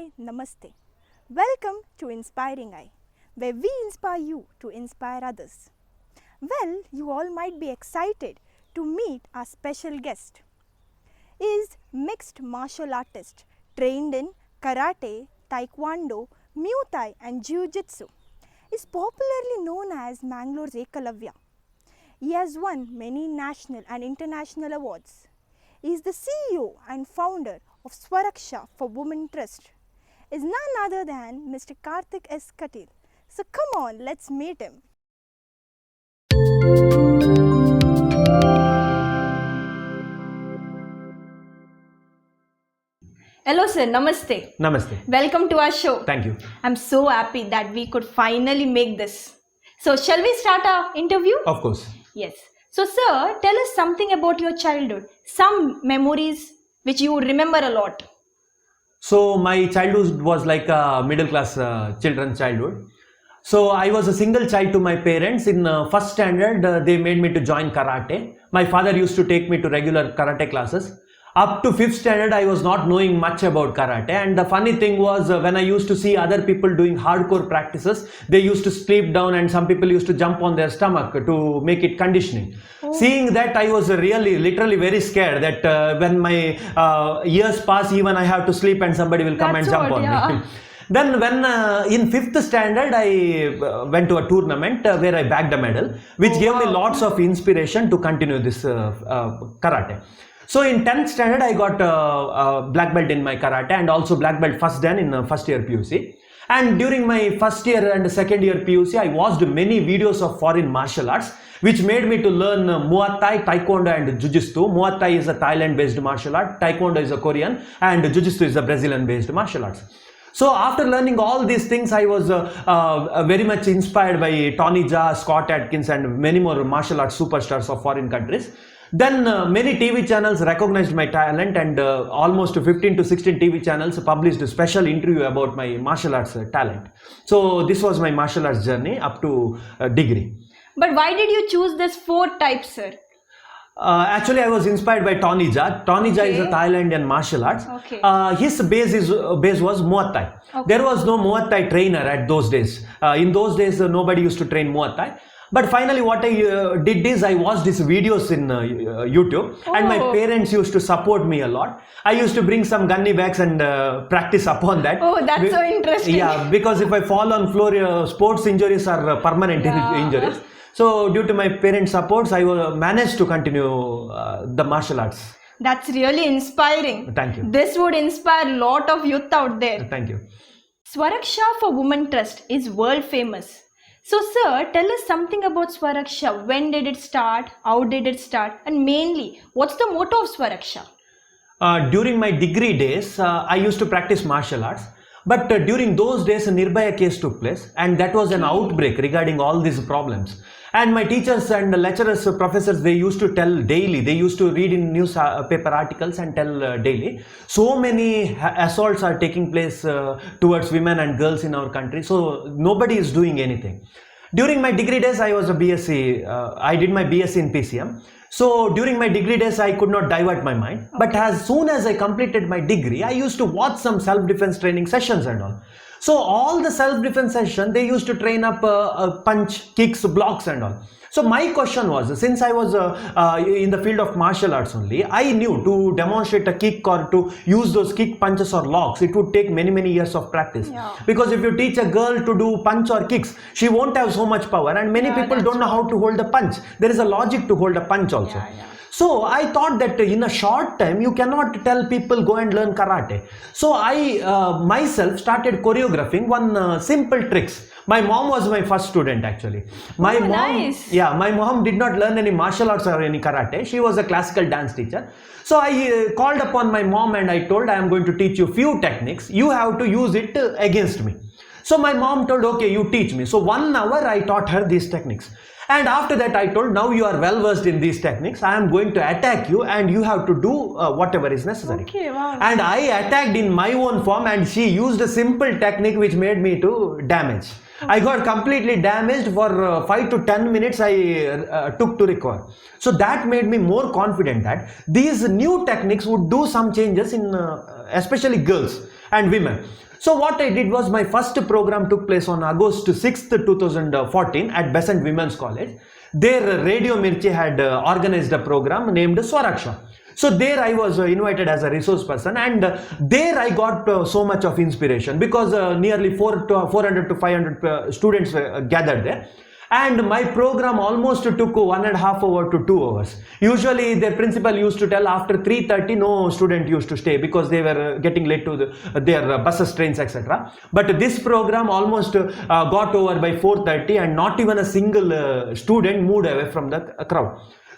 Hi, Namaste. Welcome to Inspiring Eye, where we inspire you to inspire others. Well, you all might be excited to meet our special guest. He is mixed martial artist trained in karate, taekwondo, muay thai and jiu-jitsu. He is popularly known as Mangalore's Ekalavya. He has won many national and international awards. He is the CEO and founder of Swaraksha for Women Trust. Is none other than Mr. Karthik S Kateel. So come on, let's meet him. Hello sir, Namaste. Namaste. Welcome to our show. Thank you. I'm so happy that we could finally make this. So shall we start our interview? Of course. Yes. So sir, tell us something about your childhood. Some memories which you remember a lot. So my childhood was like a middle class children's childhood. So I was a single child to my parents. In first standard, they made me to join karate. My father used to take me to regular karate classes. Up to 5th standard, I was not knowing much about karate, and the funny thing was when I used to see other people doing hardcore practices, they used to sleep down and some people used to jump on their stomach to make it conditioning. Oh. Seeing that, I was literally very scared that when my years pass, even I have to sleep and somebody will come and jump on me. Then when in 5th standard, I went to a tournament where I bagged a medal, which gave me lots of inspiration to continue this karate. So in 10th standard, I got black belt in my karate and also black belt first dan in first year PUC. And during my first year and second year PUC, I watched many videos of foreign martial arts, which made me to learn Muay Thai, Taekwondo and Jiu-Jitsu. Muay Thai is a Thailand-based martial art, Taekwondo is a Korean, and Jiu-Jitsu is a Brazilian-based martial arts. So after learning all these things, I was very much inspired by Tony Jaa, Scott Atkins and many more martial arts superstars of foreign countries. Then many TV channels recognized my talent, and almost 15 to 16 TV channels published a special interview about my martial arts talent. So this was my martial arts journey up to degree. But why did you choose this 4 types, sir? Actually, I was inspired by Tony Jaa. Tony Jaa is a Thailandian martial arts. Okay. His base was Muay Thai. Okay. There was no Muay Thai trainer at those days. In those days, nobody used to train Muay Thai. But finally what I did is I watched these videos in YouTube, and my parents used to support me a lot. I used to bring some gunny bags and practice upon that. Oh, that's so interesting. Yeah, because if I fall on floor, sports injuries are permanent injuries. So due to my parents' supports, I managed to continue the martial arts. That's really inspiring. Thank you. This would inspire a lot of youth out there. Thank you. Swaraksha for Women Trust is world famous. So sir, tell us something about Swaraksha. When did it start? How did it start? And mainly, what's the motto of Swaraksha? During my degree days, I used to practice martial arts. But during those days, a Nirbhaya case took place, and that was an outbreak regarding all these problems. And my teachers and lecturers, professors, they used to tell daily, they used to read in newspaper articles and tell daily. So many assaults are taking place towards women and girls in our country, so nobody is doing anything. During my degree days, I was a BSc, I did my BSc in PCM. So during my degree days, I could not divert my mind. But as soon as I completed my degree, I used to watch some self-defense training sessions and all. So all the self-defense session, they used to train up punch, kicks, blocks and all. So my question was, since I was in the field of martial arts only, I knew to demonstrate a kick or to use those kick, punches or locks, it would take many years of practice. Yeah. Because if you teach a girl to do punch or kicks, she won't have so much power, and many people don't know how to hold a punch. There is a logic to hold a punch also. So I thought that in a short time, you cannot tell people go and learn karate. So I myself started choreographing one simple tricks. My mom was my first student actually. My mom did not learn any martial arts or any karate. She was a classical dance teacher. So I called upon my mom and I told, I am going to teach you few techniques. You have to use it against me. So my mom told, okay, you teach me. So 1 hour I taught her these techniques. And after that I told, now you are well versed in these techniques. I am going to attack you and you have to do whatever is necessary. Okay, wow. And I attacked in my own form and she used a simple technique which made me to damage. I got completely damaged for 5 to 10 minutes I took to recover. So that made me more confident that these new techniques would do some changes in especially girls and women. So what I did was, my first program took place on August 6th, 2014 at Besant Women's College. There Radio Mirchi had organized a program named Swaraksha. So there I was invited as a resource person, and there I got so much of inspiration, because nearly 400 to 500 students gathered there. And my program almost took 1.5 hours to 2 hours. Usually their principal used to tell after 3:30 no student used to stay, because they were getting late to their buses, trains, etc. But this program almost got over by 4:30, and not even a single student moved away from the crowd.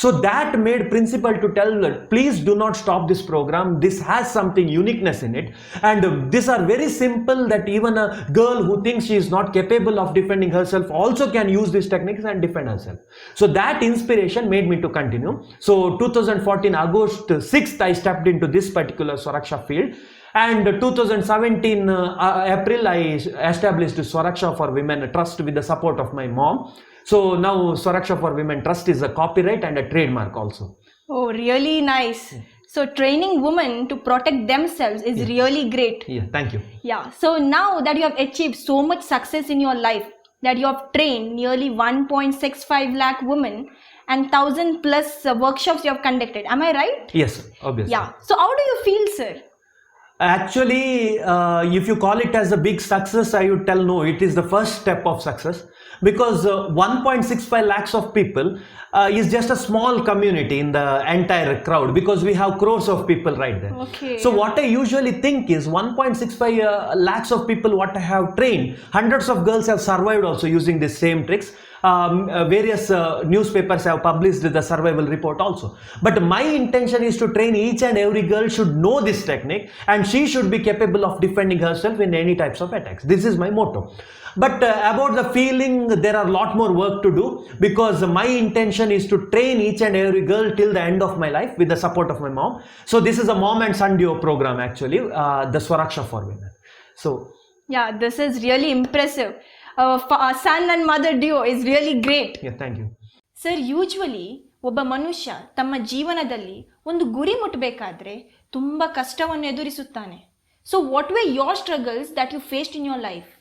So that made principal to tell, please do not stop this program. This has something uniqueness in it, and these are very simple, that even a girl who thinks she is not capable of defending herself also can use these techniques and defend herself. So that inspiration made me to continue. So 2014 August 6th I stepped into this particular Swaraksha field. And 2017 April I established Swaraksha for Women Trust with the support of my mom. So now Swaraksha for Women Trust is a copyright and a trademark also. Oh, really nice. So training women to protect themselves is really great. Yeah, thank you. Yeah. So now that you have achieved so much success in your life, that you have trained nearly 1.65 lakh women and 1,000 plus workshops you have conducted. Am I right? Yes, obviously. Yeah. So how do you feel, sir? Actually, if you call it as a big success, I would tell no, it is the first step of success, because 1.65 lakhs of people is just a small community in the entire crowd, because we have crores of people right there. Okay. So what I usually think is 1.65 lakhs of people what I have trained, hundreds of girls have survived also using the same tricks. Various newspapers have published the survival report also. But my intention is to train each and every girl should know this technique, and she should be capable of defending herself in any types of attacks. This is my motto. But about the feeling, there are a lot more work to do, because my intention is to train each and every girl till the end of my life with the support of my mom. So this is a mom and son duo program actually, the Swaraksha for Women. So yeah, this is really impressive. Son and mother duo is really great. Yeah, thank you. Sir, usually ಒಬ್ಬ ಮನುಷ್ಯ ತಮ್ಮ ಜೀವನದಲ್ಲಿ ಒಂದು ಗುರಿ ಮುಟ್ಟಬೇಕಾದ್ರೆ ತುಂಬ ಕಷ್ಟವನ್ನು ಎದುರಿಸುತ್ತಾನೆ. So what way your struggles that you faced in your life?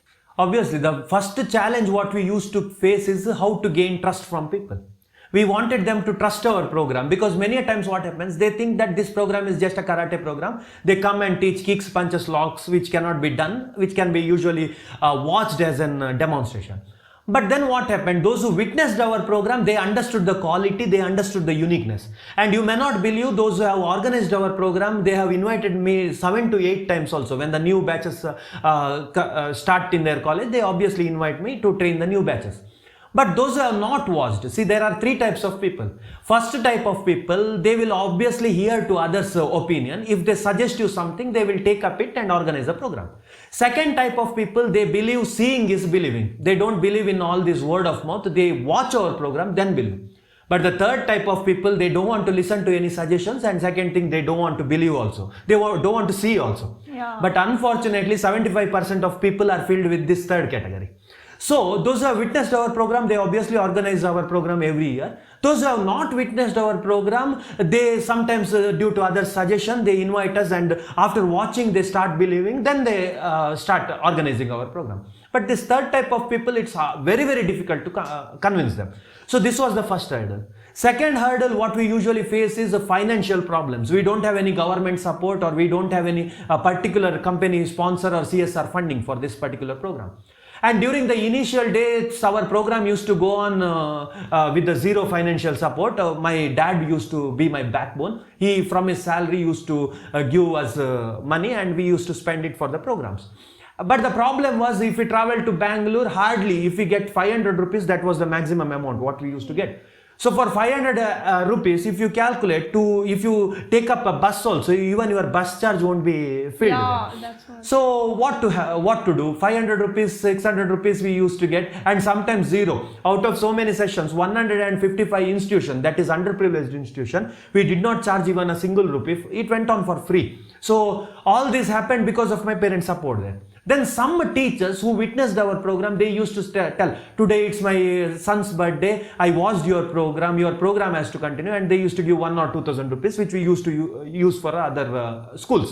Obviously, the first challenge what we used to face is how to gain trust from people. We wanted them to trust our program, because many a times what happens, they think that this program is just a karate program. They come and teach kicks, punches, locks, which cannot be done, which can be usually watched as a demonstration. But then what happened, those who witnessed our program, they understood the quality, they understood the uniqueness. And you may not believe, those who have organized our program, they have invited me 7 to 8 times also. When the new batches start in their college, they obviously invite me to train the new batches. But those who have not watched, see, there are 3 types of people. First type of people, they will obviously hear to others' opinion. If they suggest you something, they will take up it and organize a program. Second type of people, they believe seeing is believing. They don't believe in all this word of mouth. They watch our program, then believe. But the third type of people, they don't want to listen to any suggestions, and second thing, they don't want to believe also. They don't want to see also. Yeah. But unfortunately, 75% of people are filled with this third category. So those who have witnessed our program, they obviously organize our program every year. Those who have not witnessed our program, they sometimes due to other suggestion, they invite us, and after watching they start believing, then they start organizing our program. But this third type of people, it's very, very difficult to convince them. So this was the first hurdle. Second hurdle what we usually face is the financial problems. We don't have any government support, or we don't have any particular company sponsor or CSR funding for this particular program. And during the initial days, our program used to go on with the zero financial support. My dad used to be my backbone. He, from his salary, used to give us money, and we used to spend it for the programs. But the problem was, if we travel to Bangalore, hardly, if we get 500 rupees, that was the maximum amount what we used to get. So for 500 rupees, if you calculate if you take up a bus also, even your bus charge won't be filled. Yeah, that's right. So what to do? 500 rupees, 600 rupees we used to get, and sometimes zero. Out of so many sessions, 155 institution, that is underprivileged institution, we did not charge even a single rupee. It went on for free. So all this happened because of my parents' support there. Then some teachers who witnessed our program, they used to tell, today it's my son's birthday, I watched your program has to continue, and they used to give 1,000 or 2,000 rupees, which we used to use for other schools.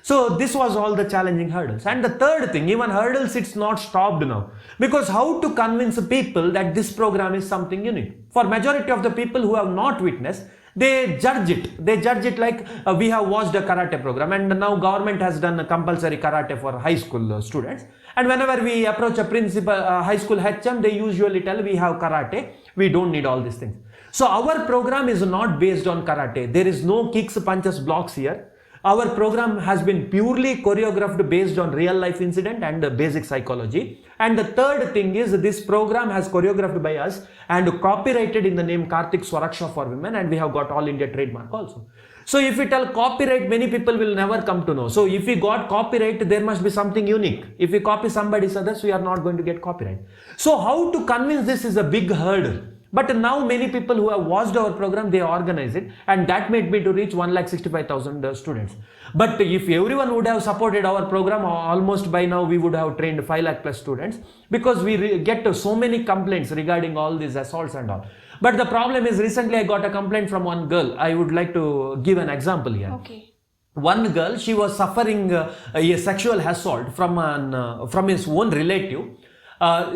So this was all the challenging hurdles. And the third thing, even hurdles, it's not stopped now. Because how to convince people that this program is something unique? For majority of the people who have not witnessed, they judge it. They judge it like we have watched a karate program, and now government has done a compulsory karate for high school students. And whenever we approach a principal, high school HM, they usually tell we have karate. We don't need all these things. So our program is not based on karate. There is no kicks, punches, blocks here. Our program has been purely choreographed based on real life incident and basic psychology. And the third thing is this program has choreographed by us and copyrighted in the name Karthik Swaraksha for women, and we have got all India trademark also. So if we tell copyright, many people will never come to know. So if we got copyright, there must be something unique. If we copy somebody's others, we are not going to get copyright. So how to convince this is a big hurdle. But now many people who have watched our program, they organize it, and that made me to reach 1,65,000 students. But if everyone would have supported our program, almost by now we would have trained 5 lakh plus students, because we get so many complaints regarding all these assaults and all. But the problem is, recently I got a complaint from one girl. I would like to give an example here. Okay. One girl, she was suffering a sexual assault from his own relative.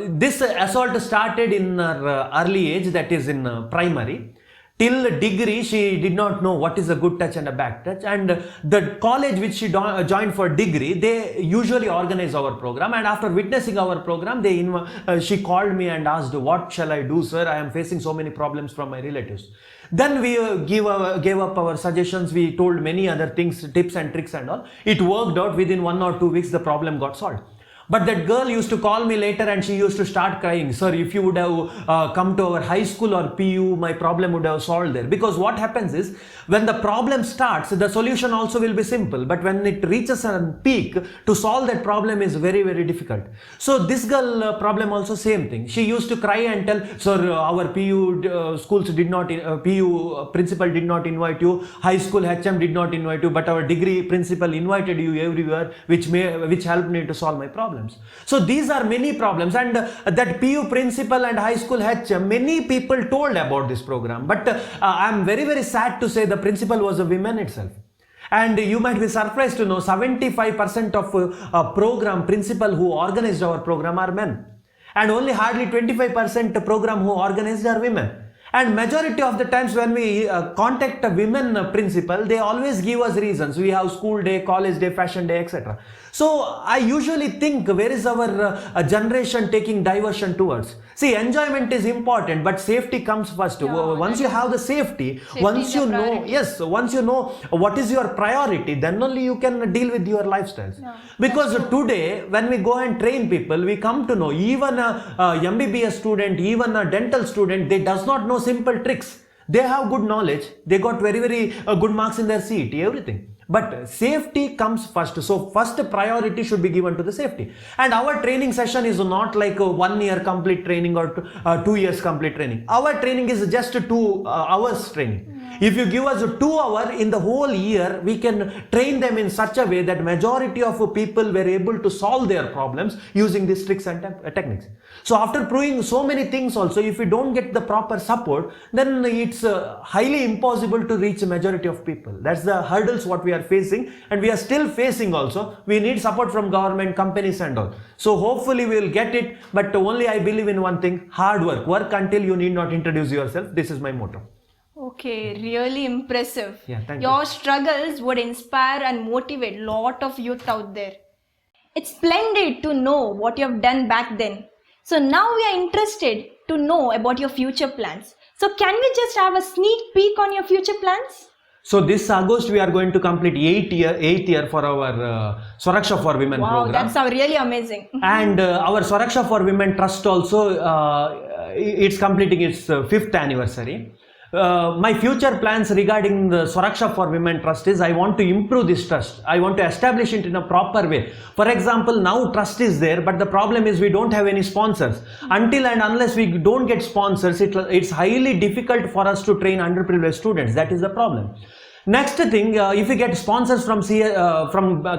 This assault started in her early age, that is in primary. Till degree, she did not know what is a good touch and a bad touch. And the college which she joined for degree, they usually organize our program. And after witnessing our program, she called me and asked, "What shall I do, sir? I am facing so many problems from my relatives." Then we gave up our suggestions. We told many other things, tips and tricks and all. It worked out. Within 1 or 2 weeks, the problem got solved. But that girl used to call me later and she used to start crying. "Sir, if you would have come to our high school or PU, my problem would have solved there." Because what happens is, when the problem starts, the solution also will be simple. But when it reaches a peak, to solve that problem is very, very difficult. So this girl problem also same thing. She used to cry and tell, "Sir, our PU schools did not, PU principal did not invite you, high school HM did not invite you, but our degree principal invited you everywhere, which helped me to solve my problem." So these are many problems, and that PU principal and high school HM, many people told about this program, but I am very, very sad to say the principal was a woman itself. And you might be surprised to know 75% of program principal who organized our program are men, and only hardly 25% program who organized are women. And majority of the times when we contact a women principal, they always give us reasons. We have school day, college day, fashion day, etc. So I usually think, where is our generation taking diversion towards? See, enjoyment is important, but safety comes first. Once you have the safety, once you know, once you know what is your priority, then only you can deal with your lifestyles. Because today, when we go and train people, we come to know, even a MBBS student, even a dental student, they does not know simple tricks. They have good knowledge. They got very, very good marks in their CET, everything. But safety comes first. So first priority should be given to the safety. And our training session is not like a 1 year complete training or 2 years complete training. Our training is just 2 hours training. If you give us 2 hours in the whole year, we can train them in such a way that majority of people were able to solve their problems using these tricks and techniques. So after proving so many things also, if we don't get the proper support, then it's highly impossible to reach a majority of people. That's the hurdles what we are facing, and we are still facing also. We need support from government, companies and all. So hopefully we will get it, but only I believe in one thing: hard work. Work until you need not introduce yourself. This is my motto. Okay, really impressive. Yeah, thank Your you. struggles would inspire and motivate a lot of youth out there. It's splendid to know what you have done back then. So now we are interested to know about your future plans. So can we just have a sneak peek on your future plans? So this August we are going to complete 8th year for our Swaraksha for Women program. Wow, that's really amazing. And our Swaraksha for Women Trust also, it's completing its 5th anniversary. My future plans regarding the Swaraksha for Women Trust is, I want to improve this trust. I want to establish it in a proper way. For example, now trust is there, but the problem is we don't have any sponsors. Until and unless we don't get sponsors, it's highly difficult for us to train underprivileged students. That is the problem. Next thing, if you get sponsors from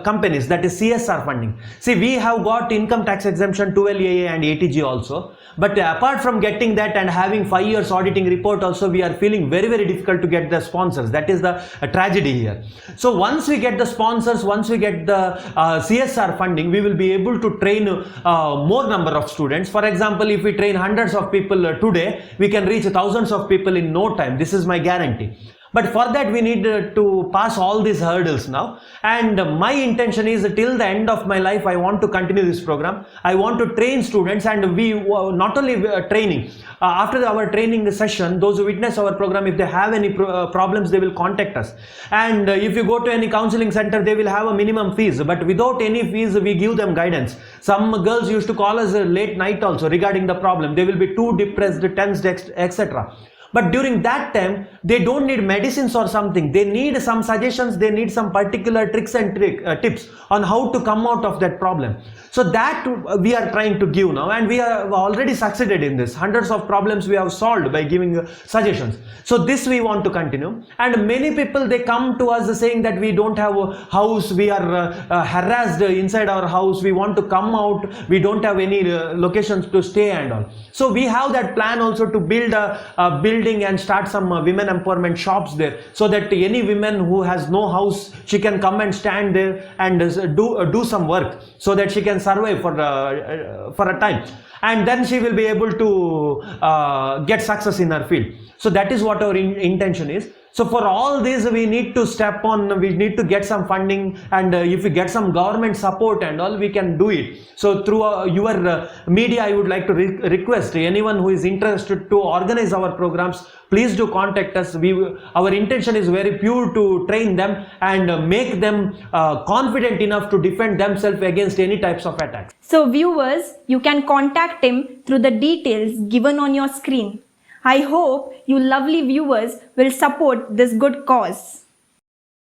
companies, that is CSR funding. See, we have got income tax exemption, 12AA and ATG also. But apart from getting that and having 5 years auditing report also, we are feeling very, very difficult to get the sponsors. That is the tragedy here. So once we get the sponsors, once we get the CSR funding, we will be able to train more number of students. For example, if we train hundreds of people today, we can reach thousands of people in no time. This is my guarantee. But for that we need to pass all these hurdles now, and my intention is till the end of my life I want to continue this program. I want to train students, and we not only training, after our training session, those who witness our program, if they have any problems, they will contact us. And if you go to any counseling center, they will have a minimum fees, but without any fees we give them guidance. Some girls used to call us late night also regarding the problem. They will be too depressed, tensed, etc. But during that time, they don't need medicines or something. They need some suggestions. They need some particular tricks and tips on how to come out of that problem. So that we are trying to give now, and we have already succeeded in this. Hundreds of problems we have solved by giving suggestions. So this we want to continue. And many people, they come to us saying that we don't have a house. We are harassed inside our house. We want to come out. We don't have any locations to stay and all. So we have that plan also to build a building and start some women empowerment shops there, so that any women who has no house, she can come and stand there and do some work, so that she can survive for a time, and then she will be able to get success in her field. So that is what our intention is. So for all this we need to step on, we need to get some funding, and if we get some government support and all, we can do it. So through your media, I would like to request anyone who is interested to organize our programs, please do contact us. Our intention is very pure, to train them and make them confident enough to defend themselves against any types of attacks. So viewers, you can contact him through the details given on your screen. I hope you lovely viewers will support this good cause.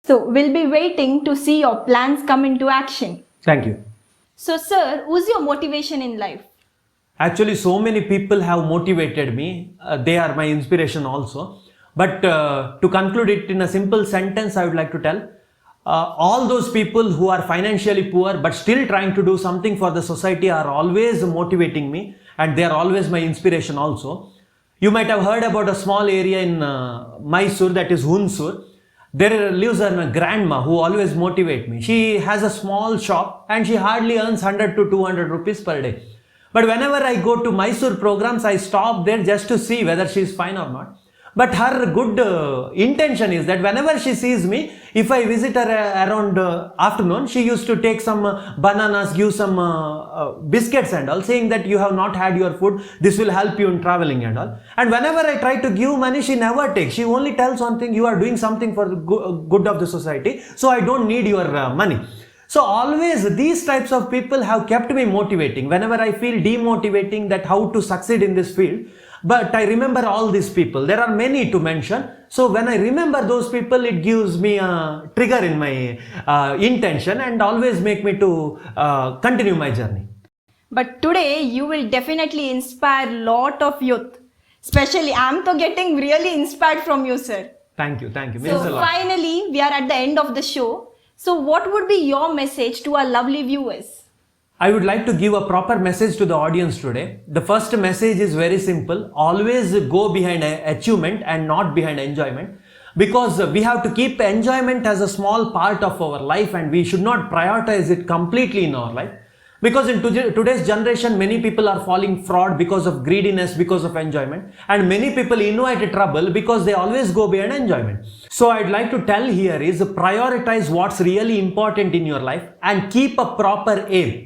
So we'll be waiting to see your plans come into action. Thank you. So sir, who's your motivation in life? Actually, so many people have motivated me. They are my inspiration also. But to conclude it in a simple sentence, I would like to tell, all those people who are financially poor but still trying to do something for the society are always motivating me, and they are always my inspiration also. You might have heard about a small area in Mysore, that is Hunsur. There lives a grandma who always motivates me. She has a small shop and she hardly earns 100 to 200 rupees per day. But whenever I go to Mysore programs, I stop there just to see whether she is fine or not. But her good intention is that whenever she sees me, if I visit her around afternoon, she used to take some bananas, give some biscuits and all, saying that you have not had your food, this will help you in traveling and all. And whenever I try to give money, she never takes. She only tells one thing, you are doing something for the good of the society, so I don't need your money. So always these types of people have kept me motivating. Whenever I feel demotivating that how to succeed in this field, but I remember all these people. There are many to mention. So when I remember those people, it gives me a trigger in my intention and always make me to continue my journey. But today you will definitely inspire lot of youth. Especially I'm to getting really inspired from you, sir. Thank you. Thank you. So finally we are at the end of the show. So what would be your message to our lovely viewers? I would like to give a proper message to the audience today. The first message is very simple. Always go behind achievement and not behind enjoyment. Because we have to keep enjoyment as a small part of our life, and we should not prioritize it completely in our life. Because in today's generation, many people are falling fraud because of greediness, because of enjoyment. And many people invite trouble because they always go behind enjoyment. So I'd like to tell here is prioritize what's really important in your life and keep a proper aim.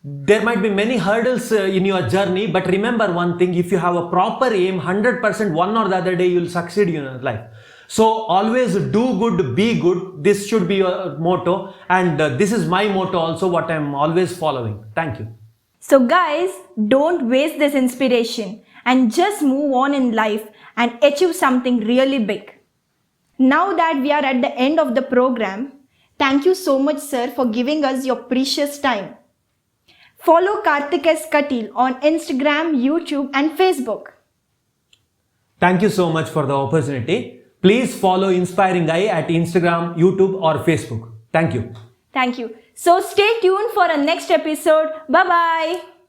There might be many hurdles in your journey, but remember one thing, if you have a proper aim, 100% one or the other day, you'll succeed in your life. So always do good, be good. This should be your motto. And this is my motto also, what I'm always following. Thank you. So guys, don't waste this inspiration and just move on in life and achieve something really big. Now that we are at the end of the program, thank you so much, sir, for giving us your precious time. Follow Karthik S Kateel on Instagram, YouTube and Facebook. Thank you so much for the opportunity. Please follow Inspiring Eye at Instagram, YouTube, or Facebook. Thank you. Thank you. So stay tuned for our next episode. Bye bye.